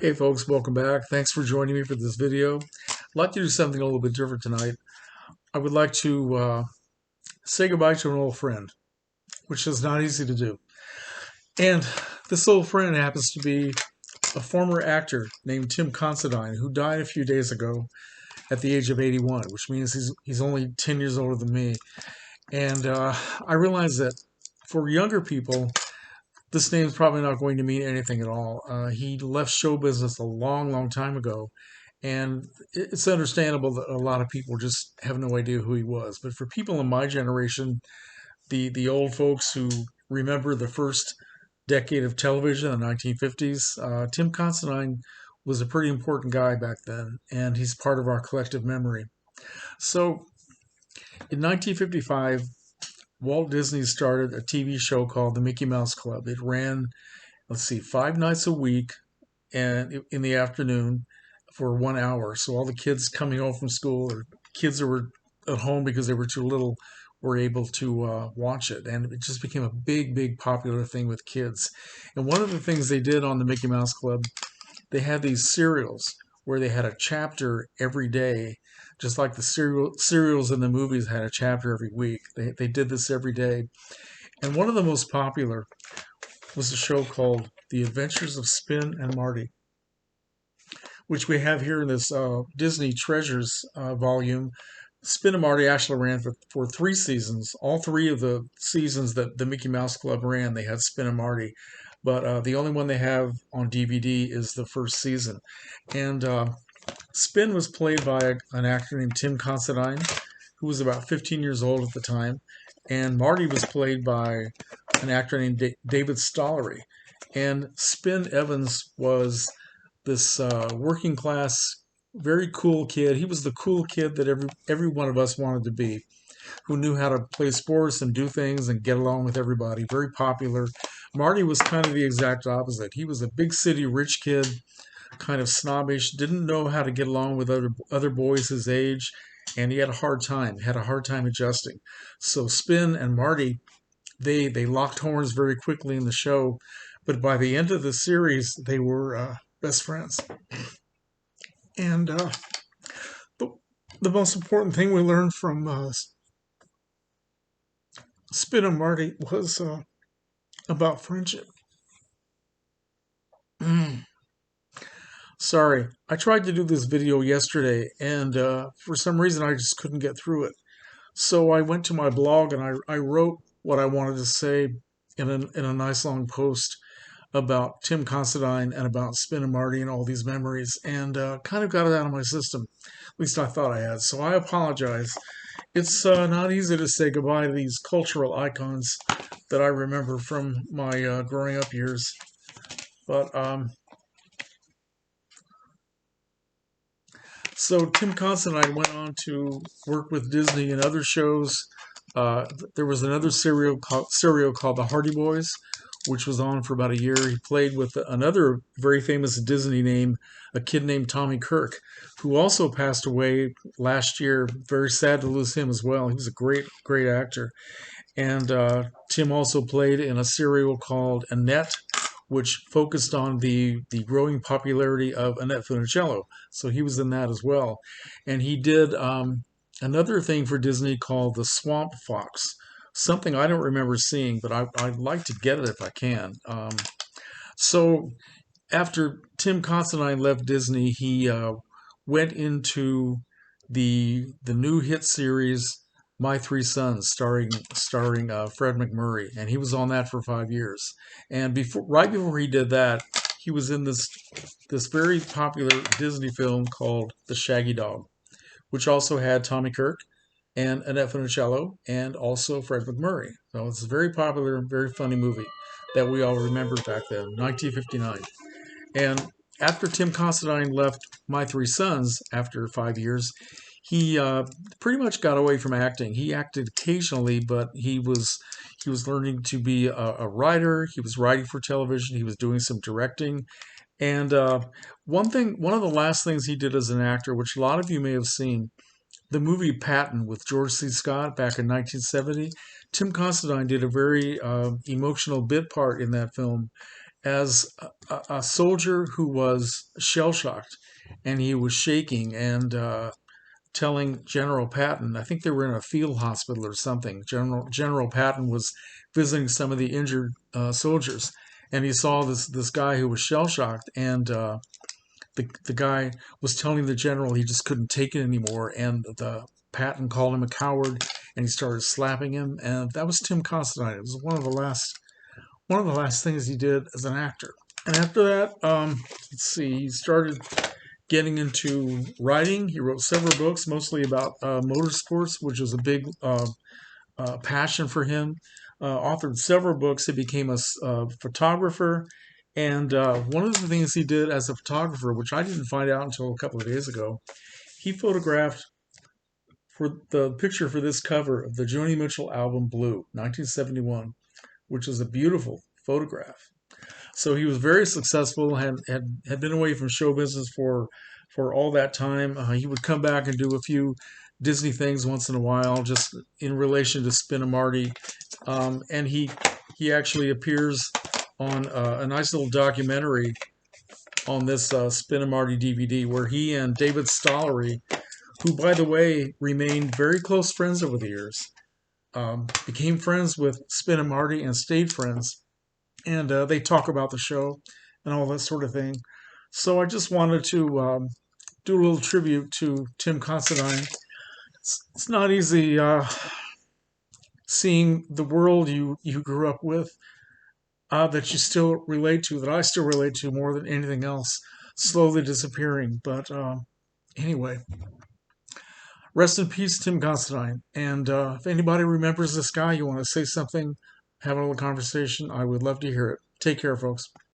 Hey folks, welcome back. Thanks for joining me for this video. I'd like to do something a little bit different tonight. I would like to say goodbye to an old friend, which is not easy to do. And this old friend happens to be a former actor named Tim Considine, who died a few days ago at the age of 81, which means he's only 10 years older than me. And I realize that for younger people, this name is probably not going to mean anything at all. He left show business a long, long time ago, and it's understandable that a lot of people just have no idea who he was. But for people in my generation, the old folks who remember the first decade of television in the 1950s, Tim Considine was a pretty important guy back then, and he's part of our collective memory. So in 1955, Walt Disney started a TV show called The Mickey Mouse Club. It ran, let's see, 5 nights a week and in the afternoon for 1 hour. So all the kids coming home from school or kids that were at home because they were too little were able to watch it. And it just became a big, big popular thing with kids. And one of the things they did on the Mickey Mouse Club, they had these serials where they had a chapter every day, just like the serials in the movies had a chapter every week. They did this every day. And one of the most popular was a show called The Adventures of Spin and Marty, which we have here in this Disney Treasures volume. Spin and Marty actually ran for 3 seasons. All three of the seasons that the Mickey Mouse Club ran, they had Spin and Marty. But the only one they have on DVD is the first season. And Spin was played by an actor named Tim Considine, who was about 15 years old at the time. And Marty was played by an actor named David Stollery. And Spin Evans was this working class, very cool kid. He was the cool kid that every one of us wanted to be, who knew how to play sports and do things and get along with everybody. Very popular. Marty was kind of the exact opposite. He was a big city rich kid, kind of snobbish, didn't know how to get along with other boys his age, and he had a hard time. Had a hard time adjusting. So Spin and Marty, they locked horns very quickly in the show, but by the end of the series, they were best friends. And the, the most important thing we learned from Spin and Marty was about friendship. Sorry, I tried to do this video yesterday, and for some reason I just couldn't get through it. So I went to my blog and I wrote what I wanted to say in a nice long post about Tim Considine and about Spin and Marty and all these memories, and kind of got it out of my system. At least I thought I had. So I apologize. It's not easy to say goodbye to these cultural icons that I remember from my growing up years. But so Tim Considine went on to work with Disney in other shows. There was another serial called The Hardy Boys, which was on for about a year. He played with another very famous Disney name, a kid named Tommy Kirk, who also passed away last year. Very sad to lose him as well. He was a great, great actor. And Tim also played in a serial called Annette, which focused on the growing popularity of Annette Funicello. So he was in that as well. And he did another thing for Disney called The Swamp Fox, something I don't remember seeing, but I'd like to get it if I can. So after Tim Considine left Disney, he went into the new hit series My Three Sons, starring Fred MacMurray, and he was on that for 5 years. And right before he did that, he was in this very popular Disney film called The Shaggy Dog, which also had Tommy Kirk and Annette Funicello and also Fred MacMurray. So it's a very popular, very funny movie that we all remember back then, 1959. And after Tim Considine left My Three Sons after 5 years, he pretty much got away from acting. He acted occasionally, but he was learning to be a writer. He was writing for television. He was doing some directing. And one of the last things he did as an actor, which a lot of you may have seen, the movie Patton with George C. Scott back in 1970. Tim Considine did a very emotional bit part in that film, as a soldier who was shell shocked, and he was shaking and telling General Patton, I think they were in a field hospital or something. General Patton was visiting some of the injured soldiers, and he saw this guy who was shell shocked, and the guy was telling the general he just couldn't take it anymore, and the Patton called him a coward, and he started slapping him, and that was Tim Considine. It was one of the last things he did as an actor. And after that, let's see, he started getting into writing. He wrote several books, mostly about motorsports, which was a big passion for him. Authored several books. He became a photographer. And one of the things he did as a photographer, which I didn't find out until a couple of days ago, he photographed for the picture for this cover of the Joni Mitchell album Blue, 1971, which is a beautiful photograph. So he was very successful, had been away from show business for all that time. He would come back and do a few Disney things once in a while, just in relation to Spin and Marty. And he actually appears on a nice little documentary on this Spin and Marty DVD, where he and David Stollery, who, by the way, remained very close friends over the years, became friends with Spin and Marty and stayed friends. And they talk about the show and all that sort of thing. So I just wanted to do a little tribute to Tim Considine. It's not easy seeing the world you grew up with, that you still relate to, that I still relate to more than anything else, slowly disappearing. But anyway, rest in peace, Tim Considine. And if anybody remembers this guy, you want to say something, have a little conversation, I would love to hear it. Take care, folks.